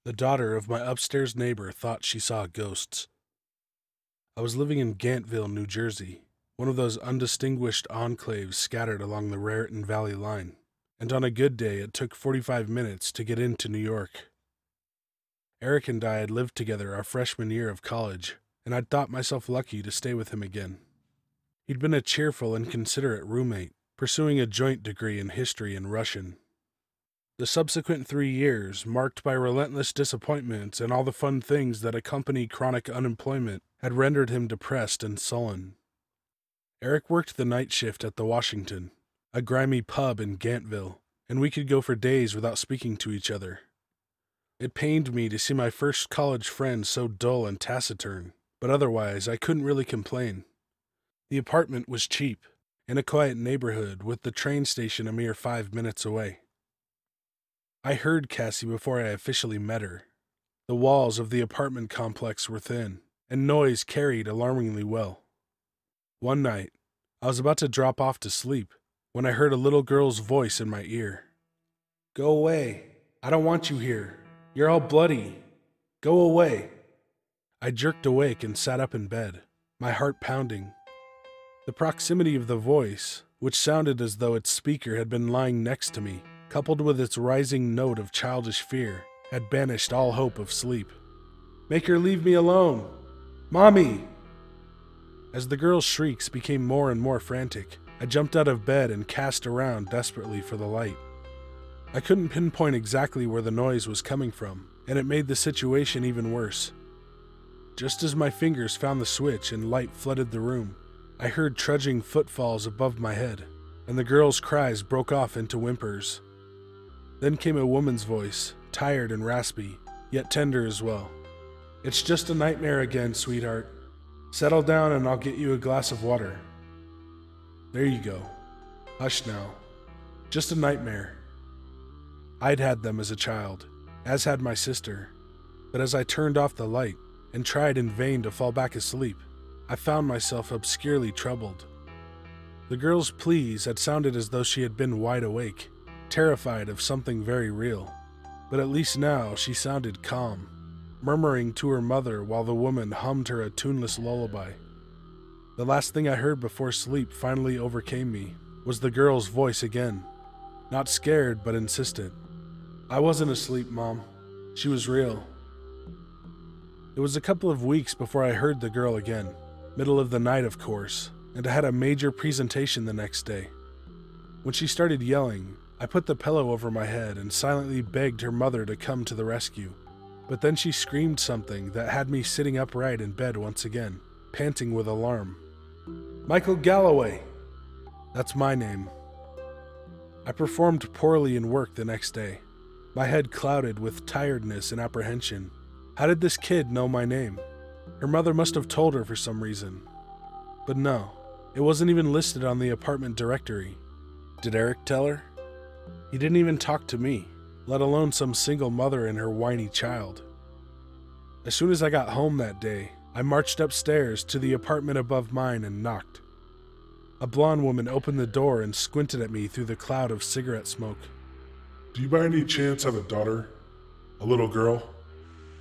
The daughter of my upstairs neighbor thought she saw ghosts. I was living in Gantville, New Jersey, one of those undistinguished enclaves scattered along the Raritan Valley line, and on a good day it took 45 minutes to get into New York. Eric and I had lived together our freshman year of college, and I'd thought myself lucky to stay with him again. He'd been a cheerful and considerate roommate, pursuing a joint degree in history and Russian. The subsequent 3 years, marked by relentless disappointments and all the fun things that accompany chronic unemployment, had rendered him depressed and sullen. Eric worked the night shift at the Washington, a grimy pub in Gantville, and we could go for days without speaking to each other. It pained me to see my first college friend so dull and taciturn, but otherwise I couldn't really complain. The apartment was cheap, in a quiet neighborhood with the train station a mere 5 minutes away. I heard Cassie before I officially met her. The walls of the apartment complex were thin, and noise carried alarmingly well. One night, I was about to drop off to sleep when I heard a little girl's voice in my ear. "Go away. I don't want you here. You're all bloody. Go away." I jerked awake and sat up in bed, my heart pounding. The proximity of the voice, which sounded as though its speaker had been lying next to me, coupled with its rising note of childish fear, had banished all hope of sleep. "Make her leave me alone! Mommy!" As the girl's shrieks became more and more frantic, I jumped out of bed and cast around desperately for the light. I couldn't pinpoint exactly where the noise was coming from, and it made the situation even worse. Just as my fingers found the switch and light flooded the room, I heard trudging footfalls above my head, and the girl's cries broke off into whimpers. Then came a woman's voice, tired and raspy, yet tender as well. "It's just a nightmare again, sweetheart. Settle down and I'll get you a glass of water. There you go. Hush now. Just a nightmare." I'd had them as a child, as had my sister, but as I turned off the light and tried in vain to fall back asleep, I found myself obscurely troubled. The girl's pleas had sounded as though she had been wide awake, terrified of something very real, but at least now she sounded calm, murmuring to her mother while the woman hummed her a tuneless lullaby. The last thing I heard before sleep finally overcame me was the girl's voice again, not scared but insistent. "I wasn't asleep, Mom. She was real." It was a couple of weeks before I heard the girl again, middle of the night of course, and I had a major presentation the next day. When she started yelling, I put the pillow over my head and silently begged her mother to come to the rescue. But then she screamed something that had me sitting upright in bed once again, panting with alarm. "Michael Galloway!" That's my name. I performed poorly in work the next day, my head clouded with tiredness and apprehension. How did this kid know my name? Her mother must have told her for some reason. But no, it wasn't even listed on the apartment directory. Did Eric tell her? He didn't even talk to me, let alone some single mother and her whiny child. As soon as I got home that day, I marched upstairs to the apartment above mine and knocked. A blonde woman opened the door and squinted at me through the cloud of cigarette smoke. "Do you by any chance have a daughter? A little girl?"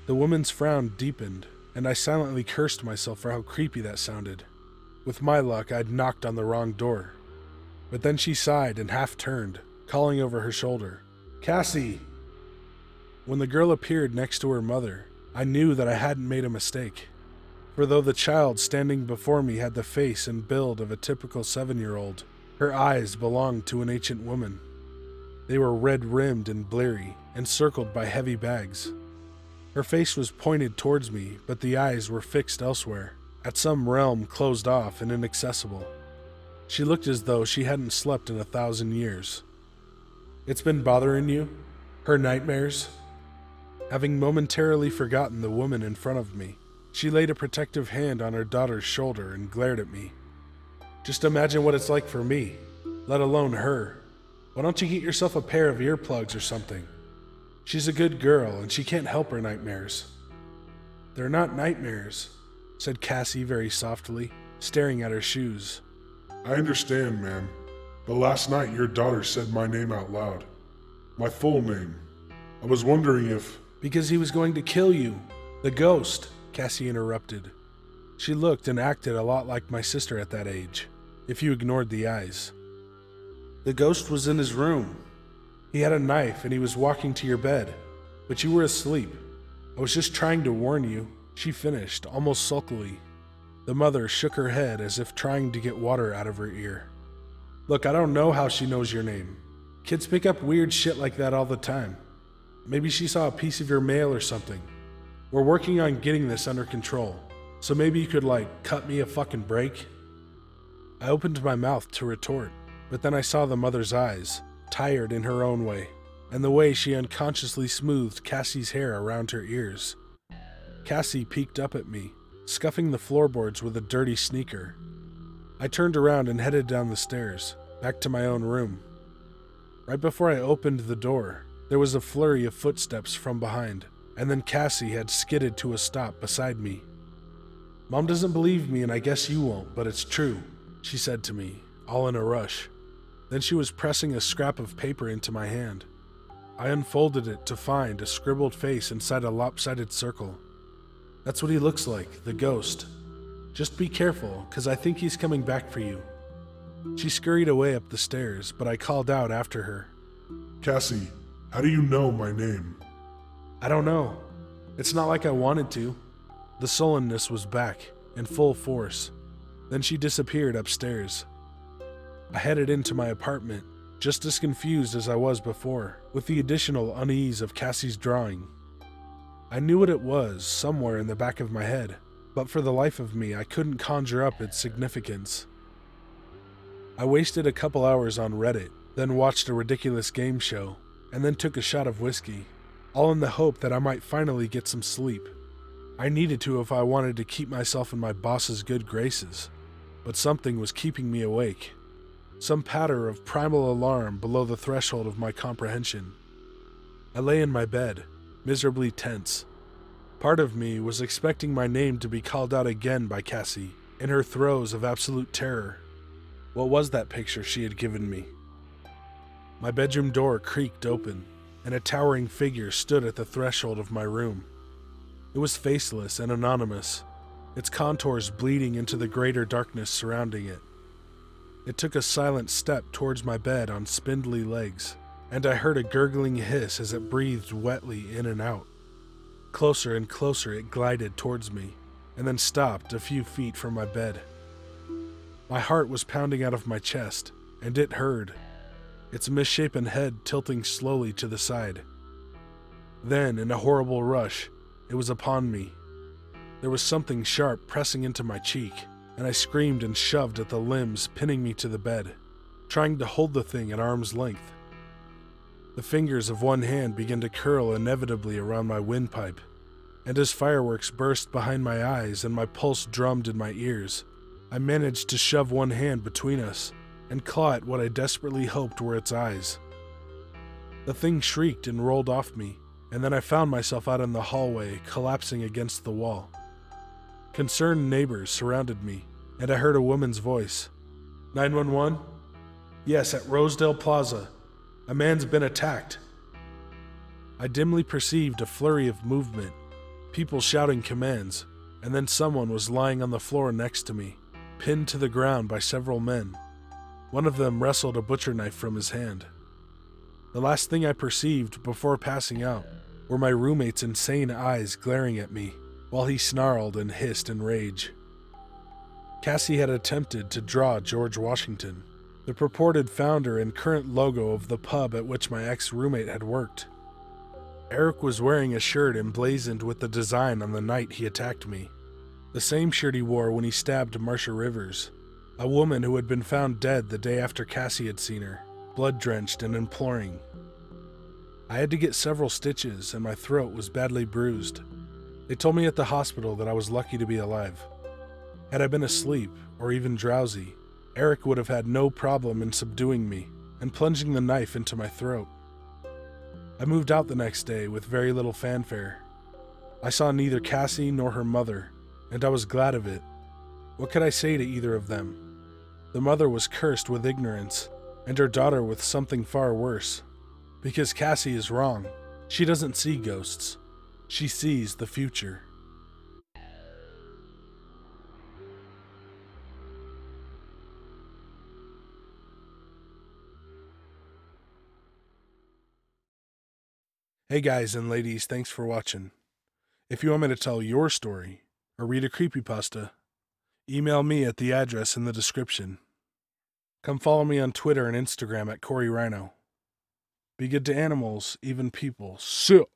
The woman's frown deepened, and I silently cursed myself for how creepy that sounded. With my luck, I'd knocked on the wrong door. But then she sighed and half turned, calling over her shoulder, "Cassie!" When the girl appeared next to her mother, I knew that I hadn't made a mistake. For though the child standing before me had the face and build of a typical 7-year-old, her eyes belonged to an ancient woman. They were red-rimmed and bleary, encircled by heavy bags. Her face was pointed towards me, but the eyes were fixed elsewhere, at some realm closed off and inaccessible. She looked as though she hadn't slept in 1,000 years. "It's been bothering you? Her nightmares?" Having momentarily forgotten the woman in front of me, she laid a protective hand on her daughter's shoulder and glared at me. "Just imagine what it's like for me, let alone her. Why don't you get yourself a pair of earplugs or something? She's a good girl and she can't help her nightmares." "They're not nightmares," said Cassie very softly, staring at her shoes. "I understand, ma'am, but last night your daughter said my name out loud. My full name. I was wondering if..." Because he was going to kill you. The ghost, Cassie interrupted. She looked and acted a lot like my sister at that age, if you ignored the eyes. The ghost was in his room. He had a knife and he was walking to your bed, but you were asleep. I was just trying to warn you, she finished, almost sulkily. The mother shook her head as if trying to get water out of her ear. Look, I don't know how she knows your name. Kids pick up weird shit like that all the time. Maybe she saw a piece of your mail or something. We're working on getting this under control, so maybe you could, cut me a fucking break? I opened my mouth to retort, but then I saw the mother's eyes, tired in her own way, and the way she unconsciously smoothed Cassie's hair around her ears. Cassie peeked up at me, scuffing the floorboards with a dirty sneaker. I turned around and headed down the stairs, back to my own room. Right before I opened the door, there was a flurry of footsteps from behind, and then Cassie had skidded to a stop beside me. Mom doesn't believe me and I guess you won't, but it's true, she said to me, all in a rush. Then she was pressing a scrap of paper into my hand. I unfolded it to find a scribbled face inside a lopsided circle. That's what he looks like, the ghost. Just be careful, 'cause I think he's coming back for you. She scurried away up the stairs, but I called out after her. Cassie, how do you know my name? I don't know. It's not like I wanted to. The sullenness was back, in full force. Then she disappeared upstairs. I headed into my apartment, just as confused as I was before, with the additional unease of Cassie's drawing. I knew what it was somewhere in the back of my head, but for the life of me, I couldn't conjure up its significance. I wasted a couple hours on Reddit, then watched a ridiculous game show, and then took a shot of whiskey, all in the hope that I might finally get some sleep. I needed to if I wanted to keep myself in my boss's good graces, but something was keeping me awake. Some patter of primal alarm below the threshold of my comprehension. I lay in my bed, miserably tense. Part of me was expecting my name to be called out again by Cassie, in her throes of absolute terror. What was that picture she had given me? My bedroom door creaked open, and a towering figure stood at the threshold of my room. It was faceless and anonymous, its contours bleeding into the greater darkness surrounding it. It took a silent step towards my bed on spindly legs, and I heard a gurgling hiss as it breathed wetly in and out. Closer and closer it glided towards me, and then stopped a few feet from my bed. My heart was pounding out of my chest, and it heard, its misshapen head tilting slowly to the side. Then, in a horrible rush, it was upon me. There was something sharp pressing into my cheek, and I screamed and shoved at the limbs pinning me to the bed, trying to hold the thing at arm's length. The fingers of one hand began to curl inevitably around my windpipe, and as fireworks burst behind my eyes and my pulse drummed in my ears, I managed to shove one hand between us and claw at what I desperately hoped were its eyes. The thing shrieked and rolled off me, and then I found myself out in the hallway, collapsing against the wall. Concerned neighbors surrounded me, and I heard a woman's voice. 911? Yes, at Rosedale Plaza. A man's been attacked. I dimly perceived a flurry of movement, people shouting commands, and then someone was lying on the floor next to me, pinned to the ground by several men. One of them wrestled a butcher knife from his hand. The last thing I perceived before passing out were my roommate's insane eyes glaring at me, while he snarled and hissed in rage. Cassie had attempted to draw George Washington, the purported founder and current logo of the pub at which my ex-roommate had worked. Eric was wearing a shirt emblazoned with the design on the night he attacked me, the same shirt he wore when he stabbed Marcia Rivers, a woman who had been found dead the day after Cassie had seen her, blood-drenched and imploring. I had to get several stitches and my throat was badly bruised. They told me at the hospital that I was lucky to be alive. Had I been asleep, or even drowsy, Eric would have had no problem in subduing me and plunging the knife into my throat. I moved out the next day with very little fanfare. I saw neither Cassie nor her mother, and I was glad of it. What could I say to either of them? The mother was cursed with ignorance, and her daughter with something far worse. Because Cassie is wrong. She doesn't see ghosts. She sees the future. Hey guys and ladies, thanks for watching. If you want me to tell your story or read a creepypasta, email me at the address in the description. Come follow me on Twitter and Instagram at Corey Rhino. Be good to animals, even people. So.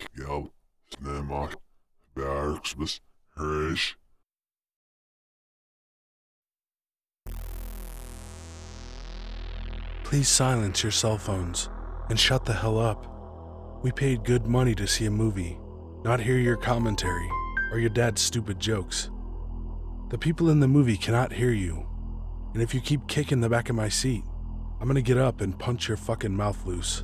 Skjál, snemma, bergsbus, hreish. Please silence your cell phones and shut the hell up. We paid good money to see a movie, not hear your commentary or your dad's stupid jokes. The people in the movie cannot hear you, and if you keep kicking the back of my seat, I'm gonna get up and punch your fucking mouth loose.